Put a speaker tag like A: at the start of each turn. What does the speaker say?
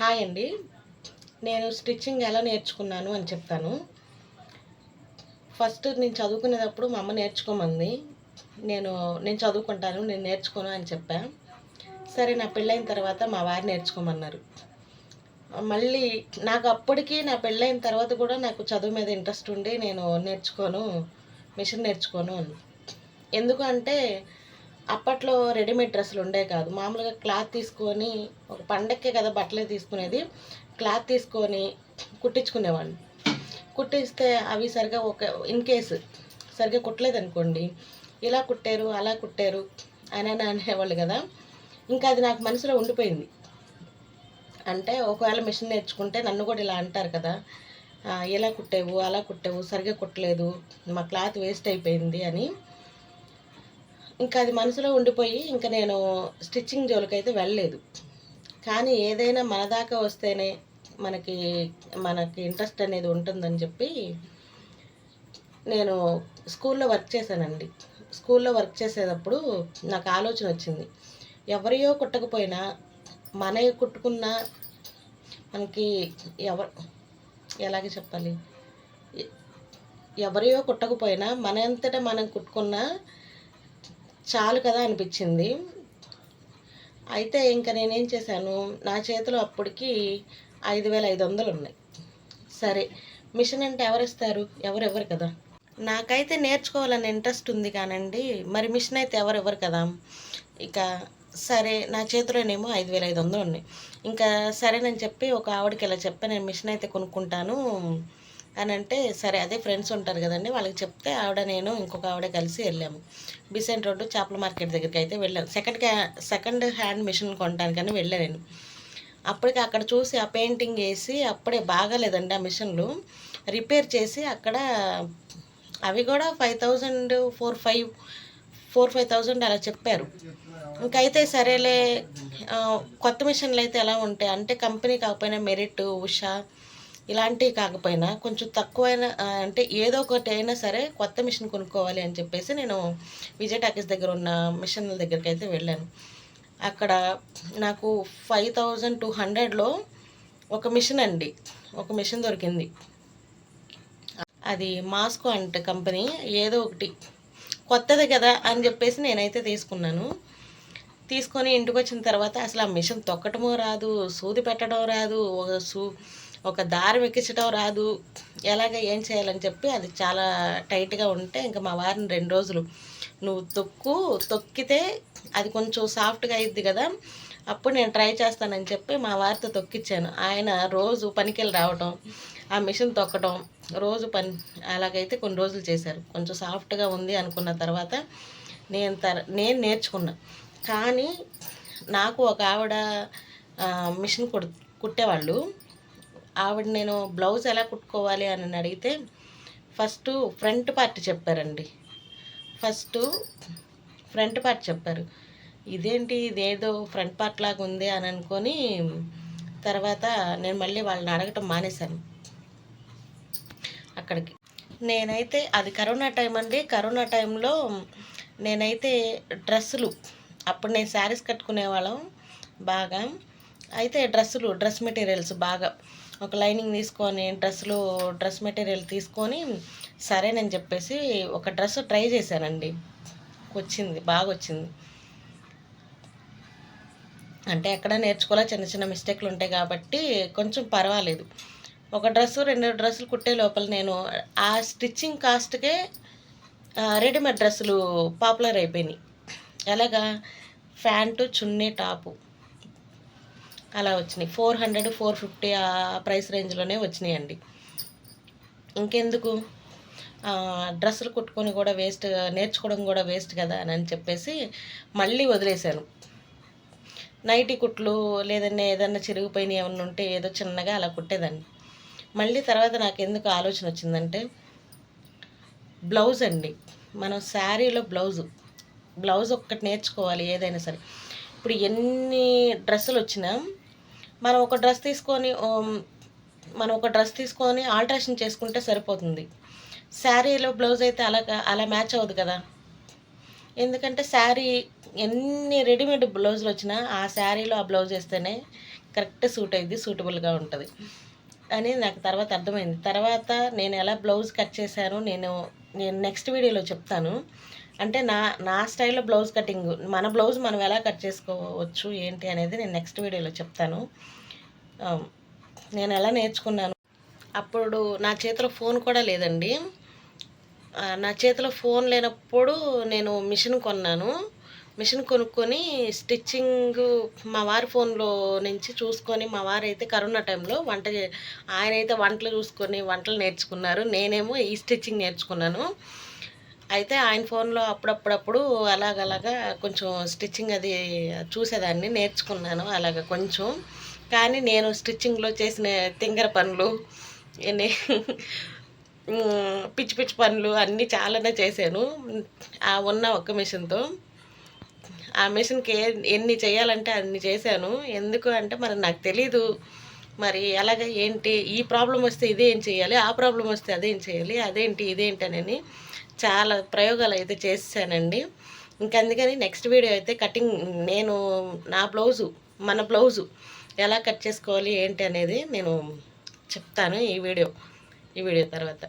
A: Hi అండి. నేను stitching ఎలా నేర్చుకున్నాను అని చెప్తాను. ఫస్ట్ నేను చదువుకునేటప్పుడు మా అమ్మ నేర్చుకోమంది. నేను నేను చదువుకుంటాను, నేను నేర్చుకోను అని చెప్పా. సరే నా పెళ్ళైన తర్వాత మా వారు నేర్చుకోమన్నారు. మళ్ళీ నాకు అప్పటికి నా పెళ్ళైన తర్వాత కూడా నాకు చదువు మీద ఇంట్రెస్ట్ ఉండి నేను నేర్చుకోను, మిషన్ నేర్చుకోను అని. ఎందుకు అంటే అప్పట్లో రెడీమేడ్ డ్రెస్సులు ఉండేవి కాదు. మామూలుగా క్లాత్ తీసుకొని ఒక పండక్కే కదా బట్టలే తీసుకునేది. క్లాత్ తీసుకొని కుట్టించుకునేవాడిని. కుట్టిస్తే అవి సరిగా ఇన్ కేసు సరిగ్గా కుట్టలేదనుకోండి, ఇలా కుట్టారు అలా కుట్టారు అని అనేవాళ్ళు కదా. ఇంకా అది నాకు మనసులో ఉండిపోయింది. అంటే ఒకవేళ మిషన్ నేర్చుకుంటే నన్ను కూడా ఇలా అంటారు కదా, ఇలా కుట్టావు అలా కుట్టావు సరిగ్గా కుట్టలేదు, మా క్లాత్ వేస్ట్ అయిపోయింది అని. ఇంకా అది మనసులో ఉండిపోయి ఇంకా నేను స్టిచ్చింగ్ జోలికైతే వెళ్ళలేదు. కానీ ఏదైనా మన దాకా వస్తేనే మనకి మనకి ఇంట్రెస్ట్ అనేది ఉంటుందని చెప్పి నేను స్కూల్లో వర్క్ చేశానండి. స్కూల్లో వర్క్ చేసేటప్పుడు నాకు ఆలోచన వచ్చింది, ఎవరియో కుట్టకపోయినా మనవి కుట్టుకున్న మనకి ఎలాగే చెప్పాలి, ఎవరియో కుట్టకపోయినా మన అంతటా మనం కుట్టుకున్న చాలు కదా అనిపించింది. అయితే ఇంకా నేనేం చేశాను, నా చేతిలో అప్పటికి 5,500 ఉన్నాయి. సరే మిషన్ అంటే ఎవరిస్తారు, ఎవరెవరు కదా. నాకైతే నేర్చుకోవాలని ఇంట్రెస్ట్ ఉంది కానండి, మరి మిషన్ అయితే ఎవరెవరు కదా. ఇక సరే నా చేతిలోనేమో 5,500 ఉన్నాయి. ఇంకా సరేనని చెప్పి ఒక ఆవిడకి ఇలా చెప్పి నేను మిషన్ అయితే కొనుక్కుంటాను అని అంటే, సరే అదే ఫ్రెండ్స్ ఉంటారు కదండి, వాళ్ళకి చెప్తే ఆవిడ నేను ఇంకొక ఆవిడ కలిసి వెళ్ళాము. బిసెంట్ రోడ్డు చేపల మార్కెట్ దగ్గరికి అయితే వెళ్ళాను. సెకండ్ హ్యాండ్ మిషన్ కొనడానికని వెళ్ళాను నేను. అప్పటికి అక్కడ చూసి ఆ పెయింటింగ్ వేసి అప్పుడే బాగాలేదండి ఆ మిషన్లు, రిపేర్ చేసి అక్కడ అవి కూడా 5,000 4,000-5,000 అలా చెప్పారు. ఇంకైతే సరేలే, కొత్త మిషన్లు అయితే ఎలా ఉంటాయి అంటే కంపెనీ కాకపోయినా మెరిట్, ఉషా ఇలాంటివి కాకపోయినా కొంచెం తక్కువైన అంటే ఏదో ఒకటి అయినా సరే కొత్త మిషన్ కొనుక్కోవాలి అని చెప్పేసి నేను విజయ్ టాకీస్ దగ్గర ఉన్న మిషన్ల దగ్గరికి అయితే వెళ్ళాను. అక్కడ నాకు 5,200లో ఒక మిషన్ అండి, ఒక మిషన్ దొరికింది. అది మాస్కో అంటే కంపెనీ, ఏదో ఒకటి కొత్తది కదా అని చెప్పేసి నేనైతే తీసుకున్నాను. తీసుకొని ఇంటికి వచ్చిన తర్వాత అసలు ఆ మిషన్ తొక్కటమో రాదు, సూది పెట్టడం రాదు, ఒక దారం ఎక్కించడం రాదు, ఎలాగ ఏం చేయాలని చెప్పి అది చాలా టైట్గా ఉంటే ఇంకా మా వారిని 2 రోజులు నువ్వు తొక్కితే అది కొంచెం సాఫ్ట్గా అయ్యిద్ది కదా, అప్పుడు నేను ట్రై చేస్తానని చెప్పి మా వారితో తొక్కిచ్చాను. ఆయన రోజు పనికెళ్ళి రావటం, ఆ మిషన్ తొక్కటం, రోజు అలాగైతే కొన్ని రోజులు చేశారు. కొంచెం సాఫ్ట్గా ఉంది అనుకున్న తర్వాత నేను నేర్చుకున్నా. కానీ నాకు ఒక ఆవిడ మిషన్ కుట్టేవాళ్ళు, ఆవిడ నేను బ్లౌజ్ ఎలా కుట్టుకోవాలి అని అడిగితే ఫస్ట్ ఫ్రంట్ పార్ట్ చెప్పారండి. ఫ్రంట్ పార్ట్ చెప్పారు. ఇదేదో ఫ్రంట్ పార్ట్ లాగా ఉంది అని అనుకొని తర్వాత నేను మళ్ళీ వాళ్ళని అడగటం మానేశాను. అక్కడికి నేనైతే అది కరోనా టైం అండి. కరోనా టైంలో నేనైతే డ్రెస్సులు, అప్పుడు నేను శారీస్ కట్టుకునేవాళ్ళం బాగా. అయితే డ్రెస్ మెటీరియల్స్ బాగా ఒక లైనింగ్ తీసుకొని డ్రెస్ మెటీరియల్ తీసుకొని సరేనని చెప్పేసి ఒక డ్రెస్ ట్రై చేశానండి. బాగా వచ్చింది. అంటే ఎక్కడ నేర్చుకోలే, చిన్న చిన్న మిస్టేక్లు ఉంటాయి కాబట్టి కొంచెం పర్వాలేదు. ఒక డ్రెస్సు 2 డ్రెస్సులు కుట్టే లోపల నేను ఆ స్టిచ్చింగ్ కాస్ట్కే రెడీమేడ్ డ్రెస్సులు పాపులర్ అయిపోయినాయి. ఎలాగా, ప్యాంటు చున్నీ టాపు అలా వచ్చినాయి. 400 450 ఆ ప్రైస్ రేంజ్లోనే వచ్చినాయండి. ఇంకెందుకు డ్రెస్సులు కుట్టుకొని కూడా వేస్ట్, నేర్చుకోవడం కూడా వేస్ట్ కదా అని చెప్పేసి మళ్ళీ వదిలేశాను. నైటీ కుట్లు లేదన్నా ఏదన్నా చిరిగిపోయిన ఏమన్నా ఉంటే ఏదో చిన్నగా అలా కుట్టేదాన్ని. మళ్ళీ తర్వాత నాకు ఎందుకు ఆలోచన వచ్చిందంటే, బ్లౌజ్ అండి, మనం శారీలో బ్లౌజ్ ఒక్కటి నేర్చుకోవాలి ఏదైనా సరే. ఇప్పుడు ఎన్ని డ్రెస్సులు వచ్చినా మనం ఒక డ్రెస్ తీసుకొని ఆల్టరేషన్ చేసుకుంటే సరిపోతుంది. శారీలో బ్లౌజ్ అయితే అలా మ్యాచ్ అవ్వదు కదా. ఎందుకంటే శారీ ఎన్ని రెడీమేడ్ బ్లౌజులు వచ్చినా ఆ శారీలో ఆ బ్లౌజ్ వేస్తేనే కరెక్ట్ సూట్ అయ్యింది, సూటబుల్గా ఉంటుంది అని నాకు తర్వాత అర్థమైంది. తర్వాత నేను ఎలా బ్లౌజ్ కట్ చేశాను నేను నెక్స్ట్ వీడియోలో చెప్తాను. అంటే నా నా స్టైల్లో బ్లౌజ్ కటింగ్, మన బ్లౌజ్ మనం ఎలా కట్ చేసుకోవచ్చు ఏంటి అనేది నేను నెక్స్ట్ వీడియోలో చెప్తాను. నేను ఎలా నేర్చుకున్నాను. అప్పుడు నా చేతిలో ఫోన్ కూడా లేదండి. నా చేతిలో ఫోన్ లేనప్పుడు నేను మిషన్ కొన్నాను. మిషన్ కొనుక్కొని స్టిచ్చింగ్ మా వారి ఫోన్లో నుంచి చూసుకొని, మా వారైతే కరోనా టైంలో ఆయనైతే వంటలు చూసుకొని వంటలు నేర్చుకున్నారు. నేనేమో ఈ స్టిచ్చింగ్ నేర్చుకున్నాను. అయితే ఆయన ఫోన్లో అప్పుడప్పుడప్పుడు అలాగలాగా కొంచెం స్టిచ్చింగ్ అది చూసేదాన్ని, నేర్చుకున్నాను అలాగ కొంచెం. కానీ నేను స్టిచ్చింగ్లో చేసిన తింగర పనులు, పిచ్చి పిచ్చి పనులు అన్నీ చాలానే చేశాను ఆ ఉన్న ఒక్క మిషన్తో. ఆ మిషన్కి ఎన్ని చేయాలంటే అన్ని చేశాను. ఎందుకు అంటే మరి నాకు తెలీదు. మరి ఎలాగ ఏంటి, ఈ ప్రాబ్లం వస్తే ఇదేం చేయాలి, ఆ ప్రాబ్లం వస్తే అదేం చేయాలి, అదేంటి ఇదేంటి అని చాలా ప్రయోగాలు అయితే చేసానండి. అందుకని నెక్స్ట్ వీడియో అయితే కటింగ్, నేను నా బ్లౌజు, మన బ్లౌజు ఎలా కట్ చేసుకోవాలి ఏంటి అనేది నేను చెప్తాను ఈ వీడియో తర్వాత.